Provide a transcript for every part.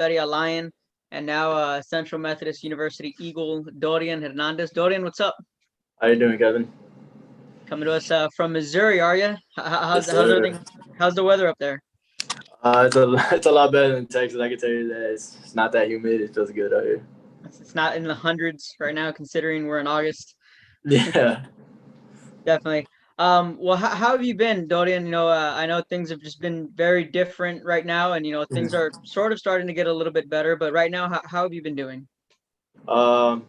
Feria Lion, and now Central Methodist University Eagle, Dorian Hernandez. Dorian, what's up? How you doing, Kevin? Coming to us from Missouri, are you? Yes, How's sir. everything? How's the weather up there? It's a it's a lot better than Texas. I can tell you that it's not that humid. It feels good out here. It's not in the hundreds right now, considering we're in August. Yeah. Definitely. Well, how have you been, Dorian? I know things have just been very different right now, and things Mhm. are sort of starting to get a little bit better. But right now, how have you been doing? Um,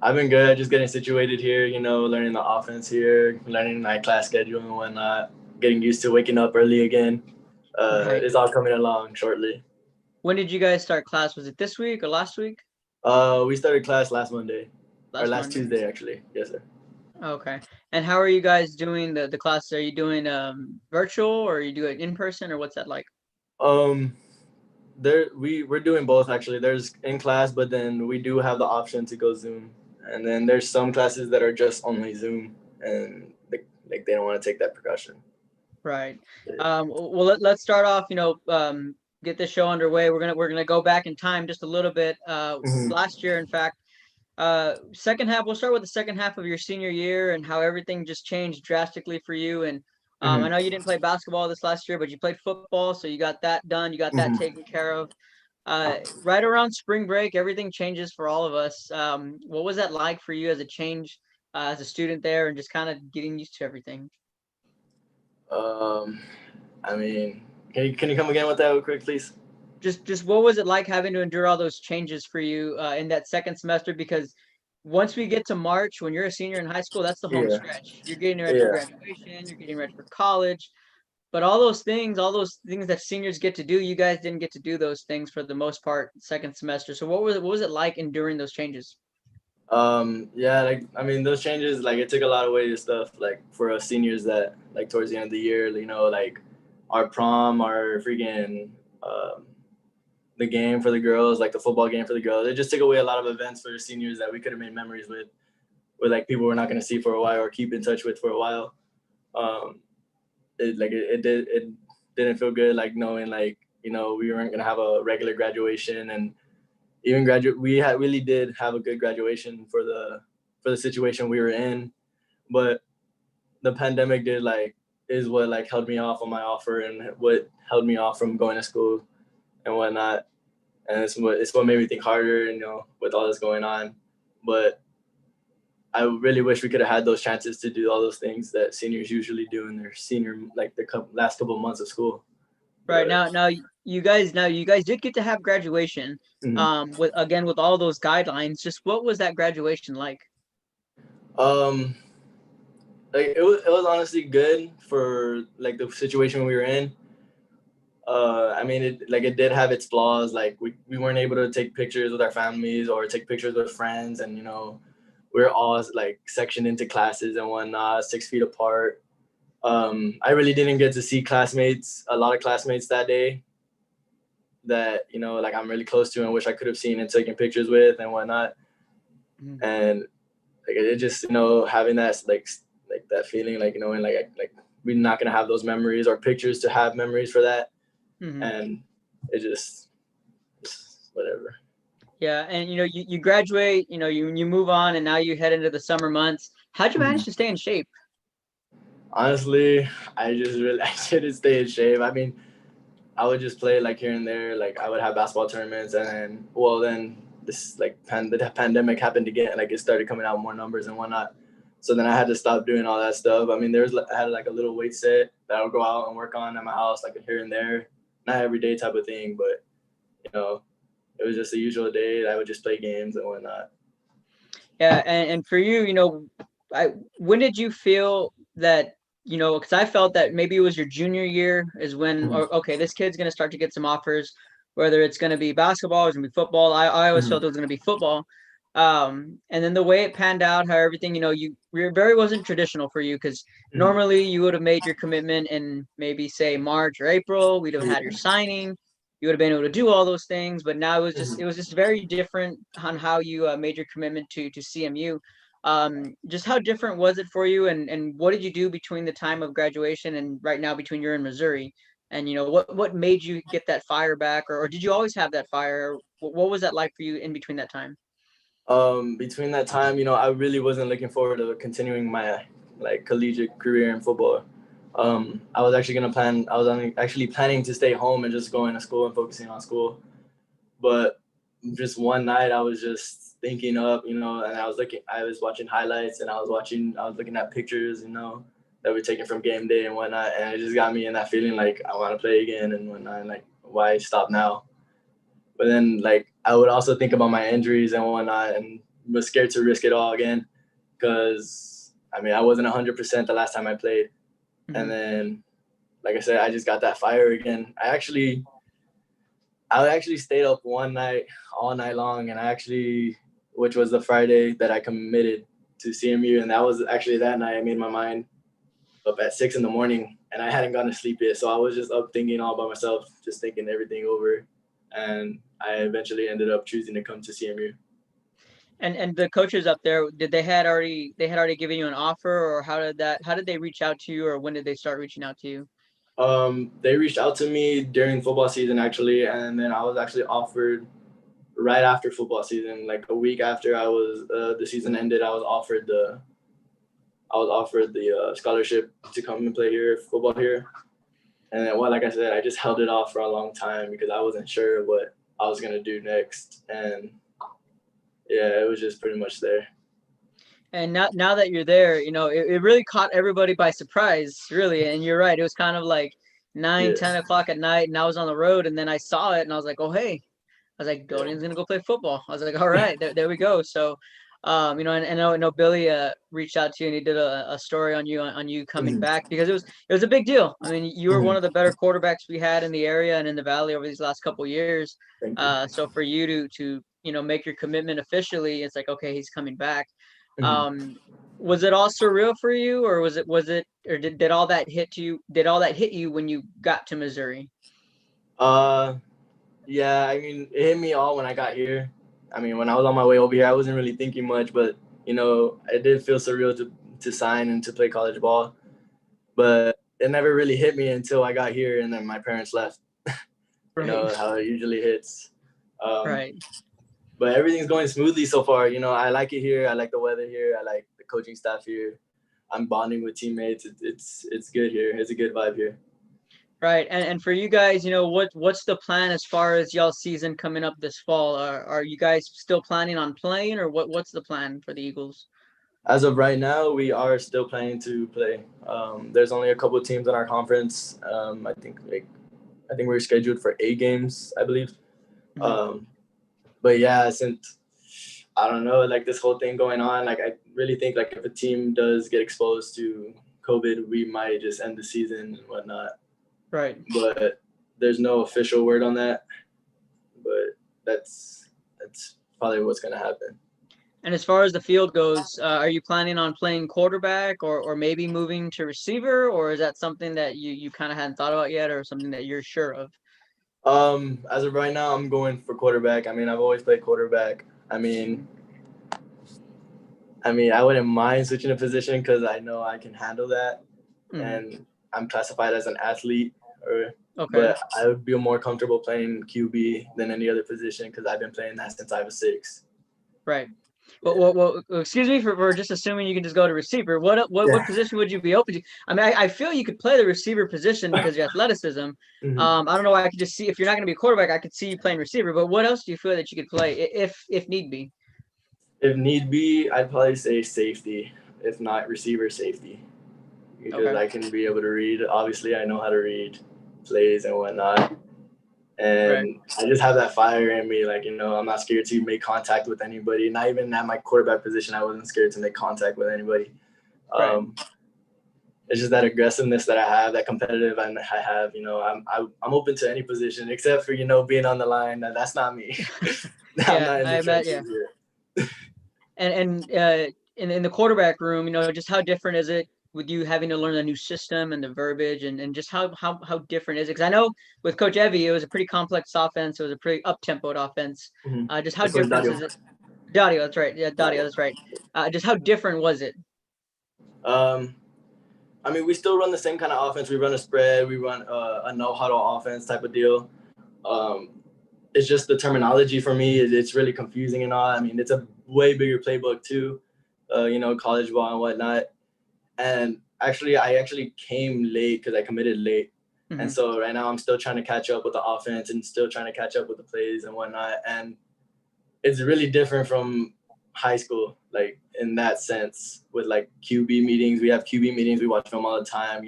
I've been good. Just getting situated here. Learning the offense here, learning my class schedule and whatnot. Getting used to waking up early again. Right. It's all coming along shortly. When did you guys start class? Was it this week or last week? We started class last Monday, or Last last Monday. Tuesday actually. Yes, sir. Okay. And how are you guys doing the classes? Are you doing virtual or are you doing in person or what's that like? Um, we're doing both actually. There's in class, but then we do have the option to go Zoom, and then there's some classes that are just only Zoom, and they don't want to take that precaution. Right. Well, let's start off, get this show underway. We're gonna go back in time just a little bit. Hmm. Last year, in fact, second half. We'll start with the second half of your senior year and how everything just changed drastically for you. And I Hmm. know you didn't play basketball this last year, but you played football, so you got that done. You got that Hmm. taken care of. Right around spring break, everything changes for all of us. What was that like for you as a change, as a student there, and just kind of getting used to everything? Um, I mean, can you come again with that real quick, please? Just what was it like having to endure all those changes for you in that second semester? Because once we get to March, when you're a senior in high school, that's the home Yeah, stretch. You're getting ready for yeah. graduation, you're getting ready for college. But all those things that seniors get to do, you guys didn't get to do those things for the most part second semester. So what was it like enduring those changes? Yeah, like I mean, those changes like it took a lot of away stuff like for us seniors that like towards the end of the year, like our prom, our freaking um, the game for the girls, like the football game for the girls. It just took away a lot of events for the seniors that we could have made memories with like people we're not going to see for a while or keep in touch with for a while. Um, it didn't feel good like knowing like we weren't going to have a regular graduation and even graduate. We had really did have a good graduation for the situation we were in, but the pandemic did like is what like held me off on my offer and what held me off from going to school and whatnot, and it's what made me think harder, with all this going on. But I really wish we could have had those chances to do all those things that seniors usually do in their senior, like the last couple of months of school. Right But now you guys did get to have graduation. mhm. With all those guidelines, just what was that graduation like? um, like it was honestly good for like the situation we were in. I mean, it did have its flaws. Like we weren't able to take pictures with our families or take pictures with friends, and we are all like sectioned into classes and whatnot, 6 feet apart. I really didn't get to see a lot of classmates that day that like I'm really close to and wish I could have seen and taken pictures with and whatnot. Mhm. And like it just having that like that feeling like knowing like we're not gonna have those memories or pictures to have memories for that, Mhm. and it just whatever. Yeah, and you graduate, you move on, and now you head into the summer months. How'd you manage Mhm. to stay in shape? Honestly, I just really I didn't stay in shape. I mean, I would just play like here and there. Like I would have basketball tournaments, and then this like the pandemic happened again. Like it started coming out more numbers and whatnot. So then I had to stop doing all that stuff. I mean, I had like a little weight set that I would go out and work on at my house, like here and there, not every day type of thing, but you know, it was just a usual day. I would just play games and whatnot. Yeah, and for you, when did you feel that, because I felt that maybe it was your junior year is when, Mhm. or, okay, this kid's going to start to get some offers, whether it's going to be basketball, it's going to be football. I always felt Mhm. it was going to be football. And then the way it panned out, how everything, your very wasn't traditional for you because Mhm. normally you would have made your commitment in maybe say March or April. We'd have had your Yeah. signing. You would have been able to do all those things, but now it Mhm. was just very different on how you made your commitment to CMU. Just how different was it for you, and what did you do between the time of graduation and right now between you're in Missouri? And what made you get that fire back, or did you always have that fire? What was that like for you in between that time? Between that time, I really wasn't looking forward to continuing my like collegiate career in football. I was actually planning to stay home and just going to school and focusing on school. But just one night I was just thinking up, and I was watching highlights, and I was looking at pictures, that were taken from game day and whatnot. And it just got me in that feeling like I want to play again and whatnot. And like, why stop now? But then like, I would also think about my injuries and whatnot, and was scared to risk it all again. Cause I wasn't 100% the last time I played. Mm-hmm. And then, like I said, I just got that fire again. I actually stayed up one night, all night long, and which was the Friday that I committed to CMU, and that was actually that night I made my mind up at 6 a.m, and I hadn't gone to sleep yet, so I was just up thinking all by myself, just thinking everything over, and I eventually ended up choosing to come to CMU. And the coaches up there, they had already given you an offer, or how did they reach out to you, or when did they start reaching out to you? They reached out to me during football season actually, and then I was actually offered right after football season, like a week after the season ended. I was offered the scholarship to come and play football here. And then, like I said, I just held it off for a long time because I wasn't sure what I was gonna do next, and yeah, it was just pretty much there. And now that you're there, it really caught everybody by surprise, really. And you're right, it was kind of like 10 o'clock at night, and I was on the road, and then I saw it, and I was like, oh hey, I was like, Dorian's gonna go play football. I was like, all right, there we go. So, and I know Billy reached out to you, and he did a story on you coming Mm-hmm. back, because it was a big deal. I mean, you were Mm-hmm. one of the better quarterbacks we had in the area and in the valley over these last couple of years. Thank you. So for you to make your commitment officially, it's like, okay, he's coming back. Mm-hmm. Was it all surreal for you, or or did all that hit you? Did all that hit you when you got to Missouri? Yeah, it hit me all when I got here. When I was on my way over here, I wasn't really thinking much, but it did feel surreal to sign and to play college ball. But it never really hit me until I got here, and then my parents left. Right. How it usually hits. Right. But everything's going smoothly so far. I like it here. I like the weather here. I like the coaching staff here. I'm bonding with teammates. It's good here. It's a good vibe here. Right. And for you guys, what's the plan as far as y'all season coming up this fall? Are you guys still planning on playing, or what's the plan for the Eagles? As of right now, we are still planning to play. There's only a couple of teams in our conference. I think we're scheduled for 8 games, I believe. Mm-hmm. But yeah, since I don't know, like this whole thing going on, like I really think like if a team does get exposed to COVID, we might just end the season and whatnot. Right. But there's no official word on that. But that's probably what's gonna happen. And as far as the field goes, are you planning on playing quarterback, or maybe moving to receiver, or is that something that you kind of hadn't thought about yet, or something that you're sure of? As of right now, I'm going for quarterback. I've always played quarterback. I wouldn't mind switching a position because I know I can handle that, and I'm classified as an athlete. Okay. But I would be more comfortable playing QB than any other position because I've been playing that since I was 6. Right. Well, excuse me for just assuming you can just go to receiver. What position would you be open to? I feel you could play the receiver position because of your athleticism. Mm-hmm. I don't know why I could just see, if you're not going to be a quarterback, I could see you playing receiver. But what else do you feel that you could play if need be? If need be, I'd probably say safety. If not receiver, safety. Because I can be able to read. Obviously, I know how to read plays and whatnot. And I just have that fire in me. Like, I'm not scared to make contact with anybody. Not even at my quarterback position, I wasn't scared to make contact with anybody. It's just that aggressiveness that I have, that competitive I have. I'm open to any position except for, being on the line. That's not me. I'm not in the trenches here. And in the quarterback room, just how different is it with you having to learn a new system and the verbiage, and just how different is it? Because I know with Coach Evie, it was a pretty complex offense. It was a pretty up-tempoed offense. Mm-hmm. Just how different is it? Dario, that's right. Yeah, Dario, that's right. Just how different was it? I mean, we still run the same kind of offense. We run a spread. We run a no huddle offense type of deal. It's just the terminology for me. It's really confusing and all. I mean, it's a way bigger playbook too, college ball and whatnot. And actually, I actually came late because I committed late. Mm-hmm. And so right now I'm still trying to catch up with the offense and still trying to catch up with the plays and whatnot. And it's really different from high school, like in that sense with like QB meetings. We have QB meetings. We watch film all the time.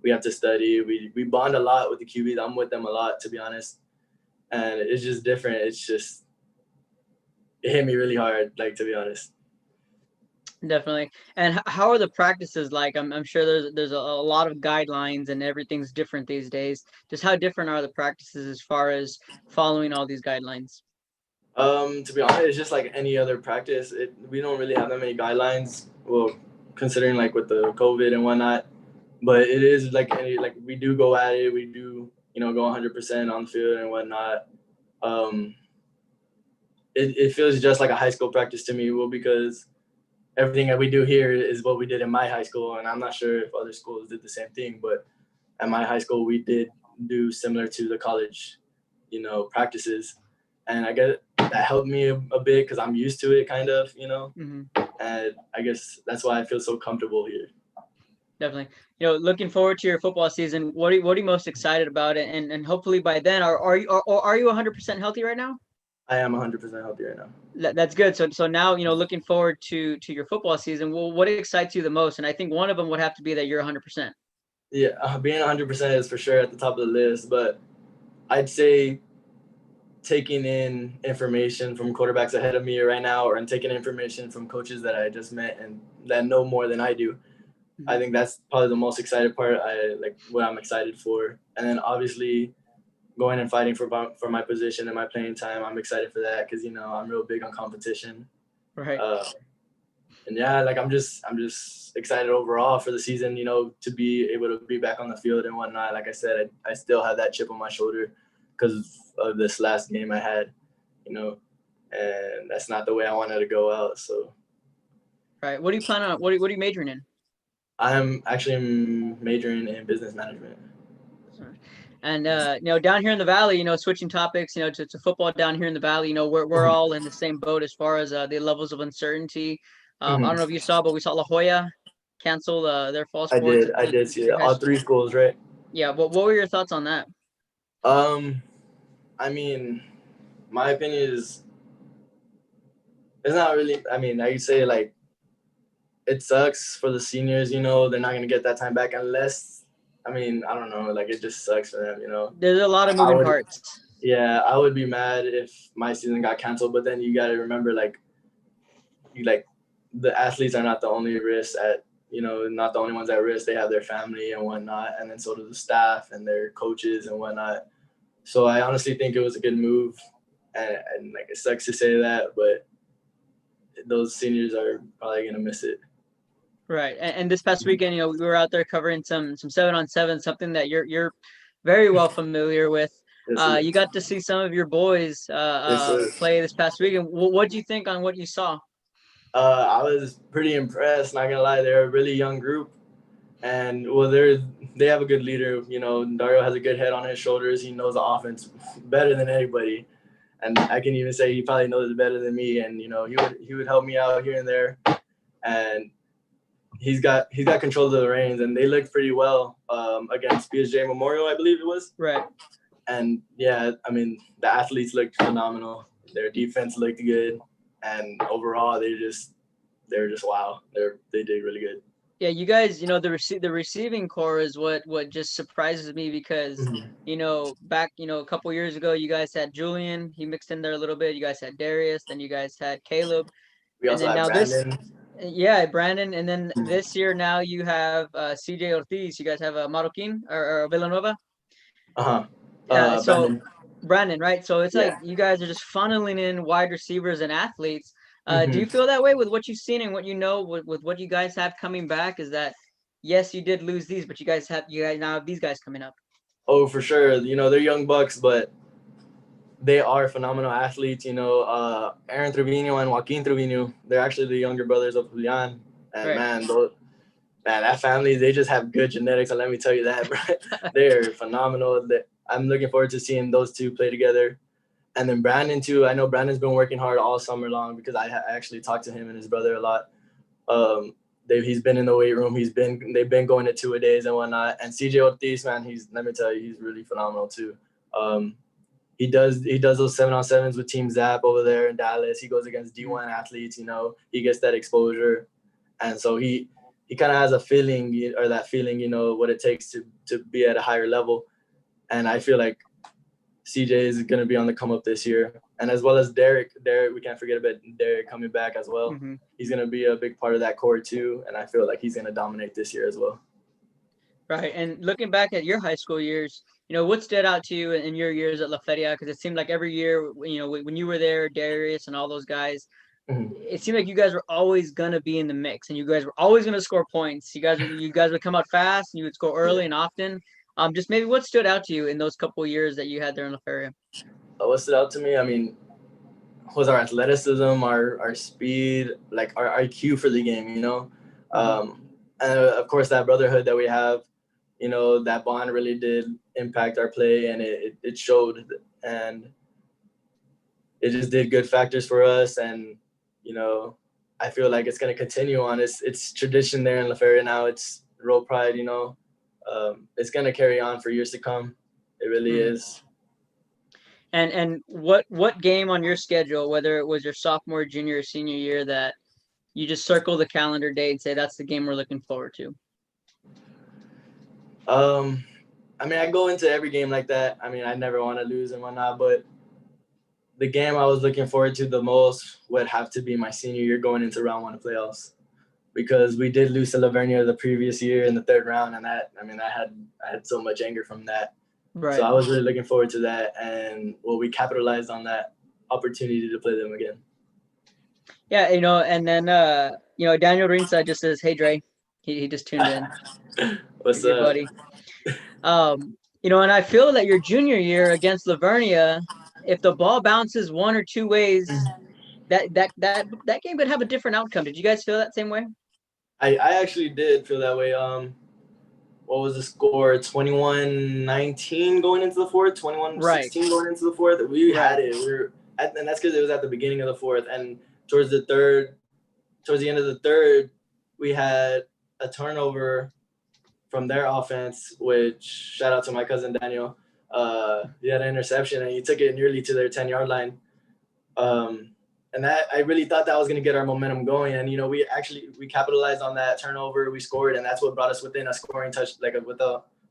We have to study. We bond a lot with the QBs. I'm with them a lot, to be honest. And it's just different. It hit me really hard, like, to be honest. Definitely. And how are the practices like? I'm sure there's a lot of guidelines and everything's different these days. Just how different are the practices as far as following all these guidelines? To be honest, it's just like any other practice. We don't really have that many guidelines. Well, considering like with the COVID and whatnot, but it is like we do go at it. We do go 100% on the field and whatnot. It feels just like a high school practice to me. Well, because everything that we do here is what we did in my high school, and I'm not sure if other schools did the same thing, but at my high school we did do similar to the college, practices, and I guess that helped me a bit because I'm used to it, kind of, Mm-hmm. And I guess that's why I feel so comfortable here. Definitely. Looking forward to your football season. What are you most excited about? And hopefully by then, are you 100% healthy right now? I am 100% healthy right now. That's good. So now, looking forward to your football season. Well, what excites you the most? And I think one of them would have to be that you're 100%. Yeah, being 100% is for sure at the top of the list, but I'd say taking in information from quarterbacks ahead of me right now, and taking information from coaches that I just met and that know more than I do. Mm-hmm. I think that's probably the most excited part. What I'm excited for. And then obviously going and fighting for my position and my playing time. I'm excited for that because, I'm real big on competition. Right. And yeah, like I'm just excited overall for the season, to be able to be back on the field and whatnot. Like I said, I still have that chip on my shoulder because of this last game I had, and that's not the way I wanted to go out. So. Right. What do you plan on? What are you majoring in? I'm actually majoring in business management. And down here in the valley, switching topics, to football down here in the valley, we're all in the same boat as far as the levels of uncertainty. I don't know if you saw, but we saw La Jolla cancel their fall sports. I did see it. All three schools, right? Yeah. What were your thoughts on that? I mean, my opinion is it's not really. I mean, I could say like it sucks for the seniors. They're not going to get that time back unless. I mean, I don't know. Like, it just sucks for them, There's a lot of moving parts. Yeah, I would be mad if my season got canceled. But then you got to remember, the athletes are not the only risk not the only ones at risk. They have their family and whatnot, and then so do the staff and their coaches and whatnot. So I honestly think it was a good move, and like it sucks to say that, but those seniors are probably gonna miss it. Right. And this past weekend, we were out there covering some 7-on-7, something that you're very well familiar with. Yes, you got to see some of your boys play this past weekend. What do you think on what you saw? I was pretty impressed, not gonna lie. They're a really young group, and they have a good leader. Dario has a good head on his shoulders. He knows the offense better than anybody, and I can even say he probably knows it better than me. And he would help me out here and there, and he's got control of the reins, and they looked pretty well against BSJ Memorial, I believe it was. Right. And yeah, I mean, the athletes looked phenomenal. Their defense looked good, and overall, they're just wow. They did really good. Yeah, you guys, the receiving core is what just surprises me because back a couple years ago, you guys had Julian. He mixed in there a little bit. You guys had Darius, then you guys had Caleb. We also had Brandon. Yeah, Brandon, and then this year now you have CJ Ortiz. You guys have Marroquin or Villanueva. So Brandon, right? So it's like you guys are just funneling in wide receivers and athletes. Do you feel that way with what you've seen and what with what you guys have coming back? Is that yes, you did lose these, but you guys now have these guys coming up. Oh, for sure. They're young bucks, but they are phenomenal athletes. Aaron Trevino and Joaquin Trevino, they're actually the younger brothers of Julian. And right. man, that family, they just have good genetics. And let me tell you that, bro. They're phenomenal. I'm looking forward to seeing those two play together. And then Brandon, too. I know Brandon's been working hard all summer long because I actually talked to him and his brother a lot. He's been in the weight room. They've been going to 2-a-days and whatnot. And CJ Ortiz, man, let me tell you, he's really phenomenal, too. He does those 7-on-7s with Team Zap over there in Dallas. He goes against D1 athletes, he gets that exposure. And so he kind of has a feeling, what it takes to be at a higher level. And I feel like CJ is going to be on the come up this year. And as well as Derek, we can't forget about Derek coming back as well. Mm-hmm. He's going to be a big part of that core too. And I feel like he's going to dominate this year as well. Right. And looking back at your high school years, what stood out to you in your years at La Feria? Because it seemed like every year, when you were there, Darius and all those guys, mm-hmm. It seemed like you guys were always going to be in the mix and you guys were always going to score points. You guys would come out fast and you would score early and often. Just maybe what stood out to you in those couple of years that you had there in La Feria? What stood out to me, I mean, was our athleticism, our speed, like our IQ for the game, Mm-hmm. And of course that brotherhood that we have, that bond really did impact our play and it showed, and it just did good factors for us. And, I feel like it's going to continue on. It's tradition there in La Feria now. It's Roll Pride, it's going to carry on for years to come. It really mm-hmm. is. And what game on your schedule, whether it was your sophomore, junior, or senior year, that you just circle the calendar date and say that's the game we're looking forward to? I mean, I go into every game like that. I mean, I never want to lose and whatnot, but the game I was looking forward to the most would have to be my senior year going into round 1 of playoffs, because we did lose to Lavernia the previous year in the 3rd round, and I had so much anger from that. Right. So I was really looking forward to that, and we capitalized on that opportunity to play them again. Yeah, and then Daniel Rinsa just says, "Hey Dre," he just tuned in. What's up, buddy? And I feel that your junior year against Lavernia, if the ball bounces one or two ways, that game could have a different outcome. Did you guys feel that same way? I actually did feel that way. What was the score? 21-19 going into the 4th, 21-16 right. Going into the 4th. We right. had it. And that's because it was at the beginning of the 4th. And towards the end of the 3rd, we had a turnover from their offense, which shout out to my cousin Daniel. He had an interception and he took it nearly to their 10-yard line. And that I really thought that was going to get our momentum going. And, we capitalized on that turnover. We scored, and that's what brought us within a scoring touch,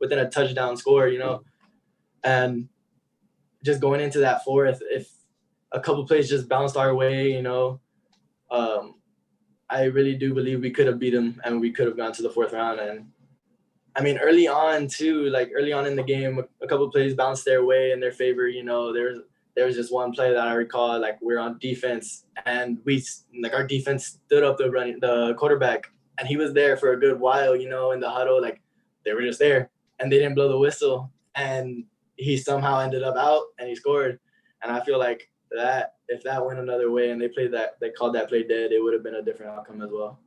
within a touchdown score, And just going into that 4th, if a couple plays just bounced our way, I really do believe we could have beat them and we could have gone to the 4th round. And, I mean, early on, too, early on in the game, a couple plays bounced their way in their favor. There was just one play that I recall, we're on defense and our defense stood up the quarterback, and he was there for a good while, in the huddle, they were just there and they didn't blow the whistle, and he somehow ended up out and he scored. And I feel like that if that went another way and they called that play dead, it would have been a different outcome as well.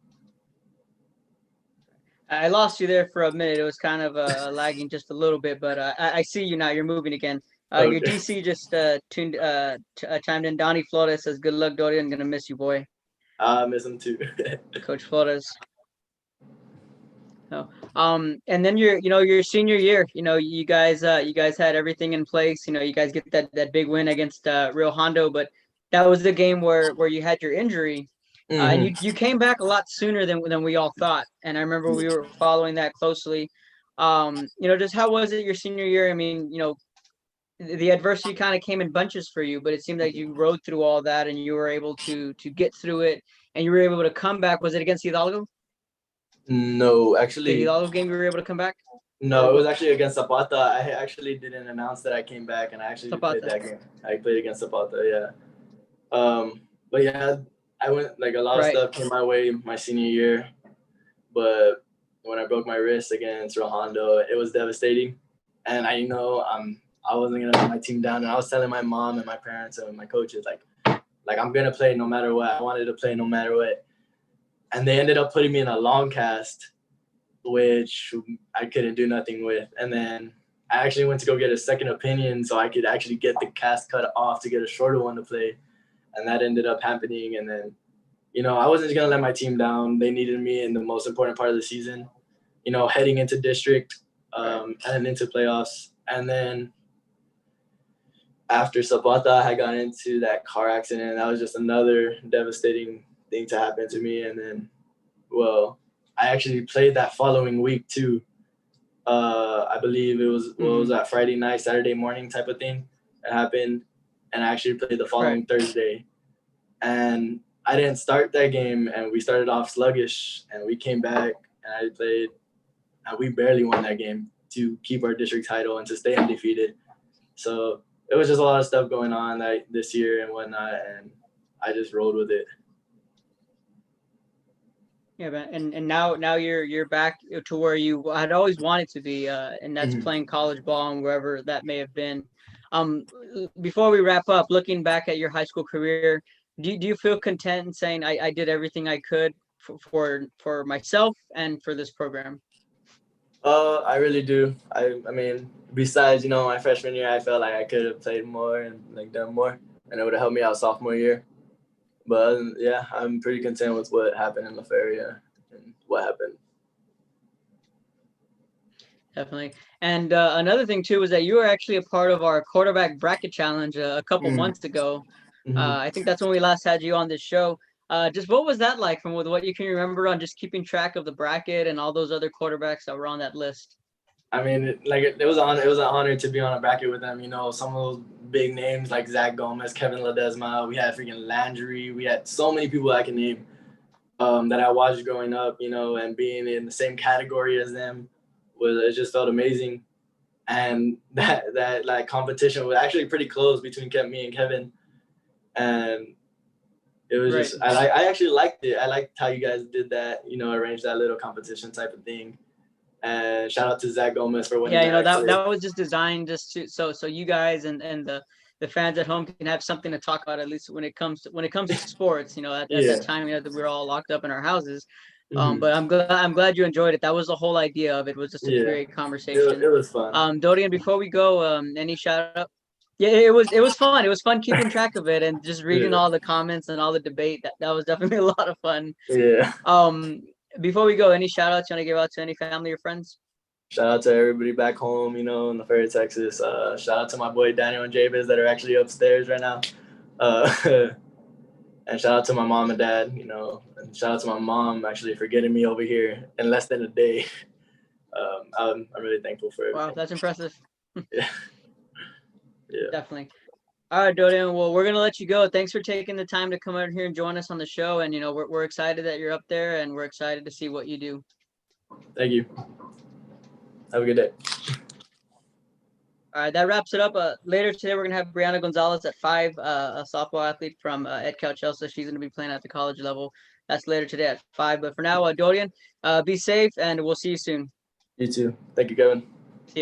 I lost you there for a minute. It was kind of lagging just a little bit, but I see you now. You're moving again. Okay. Your DC just chimed in. Donnie Flores says, "Good luck, Dorian. Gonna miss you, boy." I miss him too. Coach Flores. No. And then your senior year, you guys had everything in place. You guys get that big win against Rio Hondo, but that was the game where you had your injury. Mm-hmm. And you came back a lot sooner than we all thought. And I remember we were following that closely. Just how was it your senior year? I mean, the adversity kind of came in bunches for you, but it seemed like you rode through all that and you were able to get through it, and you were able to come back. Was it against Hidalgo? No, actually. The Hidalgo game you were able to come back? No, it was actually against Zapata. I actually didn't announce that I came back, and I actually played that game. I played against Zapata, yeah. But yeah, I went, a lot of stuff came my way my senior year, but when I broke my wrist against Rohondo, it was devastating. And I wasn't going to let my team down. And I was telling my mom and my parents and my coaches, I'm going to play no matter what. I wanted to play no matter what. And they ended up putting me in a long cast. which I couldn't do nothing with. And then I actually went to go get a second opinion so I could actually get the cast cut off to get a shorter one to play. And that ended up happening. And then, I wasn't just going to let my team down. They needed me in the most important part of the season, heading into district and into playoffs. And then after Zapata, I got into that car accident. That was just another devastating thing to happen to me. And then, I actually played that following week too. I believe it was that Friday night, Saturday morning type of thing that happened. And I actually played the following Thursday. And I didn't start that game, and we started off sluggish, and we came back, and I played, and we barely won that game to keep our district title and to stay undefeated. So it was just a lot of stuff going on this year and whatnot, and I just rolled with it. Yeah, man. And now you're back to where you had always wanted to be, and that's playing college ball and wherever that may have been. Before we wrap up, looking back at your high school career, do you feel content in saying I did everything I could for myself and for this program? I really do. I mean, besides, my freshman year, I felt like I could have played more and done more, and it would have helped me out sophomore year. But yeah, I'm pretty content with what happened in the Feria and what happened. Definitely. And another thing too was that you were actually a part of our quarterback bracket challenge a couple months ago. I think that's when we last had you on this show. Just what was that like from what you can remember on just keeping track of the bracket and all those other quarterbacks that were on that list? I mean, it was an honor to be on a bracket with them. Some of those big names like Zach Gomez, Kevin Ledesma. We had freaking Landry. We had so many people I can name that I watched growing up. And being in the same category as them it just felt amazing. And that competition was actually pretty close between me and Kevin. And it was just I actually liked it. I liked how you guys did that. Arranged that little competition type of thing. And shout out to Zach Gomez for winning. Yeah, that was just designed just to so you guys and the fans at home can have something to talk about, at least when it comes to sports. At that time, that we were all locked up in our houses. But I'm glad you enjoyed it. That was the whole idea of it, was just a great conversation. It was fun. Dorian, before we go, any shout out? Yeah, it was fun. It was fun keeping track of it and just reading all the comments and all the debate. That was definitely a lot of fun. Yeah. Before we go, any shout outs you want to give out to any family or friends? Shout out to everybody back home, in the Fayette, Texas. Shout out to my boy Daniel and Jabez that are actually upstairs right now. And shout out to my mom and dad, and shout out to my mom actually for getting me over here in less than a day. I'm really thankful for it. Wow, that's impressive. Yeah. Definitely. All right, Dorian. Well, we're gonna let you go. Thanks for taking the time to come out here and join us on the show. And we're excited that you're up there, and we're excited to see what you do. Thank you. Have a good day. All right, that wraps it up. Later today, we're gonna have Brianna Gonzalez at 5, a softball athlete from EdCal Chelsea. She's gonna be playing at the college level. That's later today at 5. But for now, Dorian, be safe, and we'll see you soon. You too. Thank you, Kevin.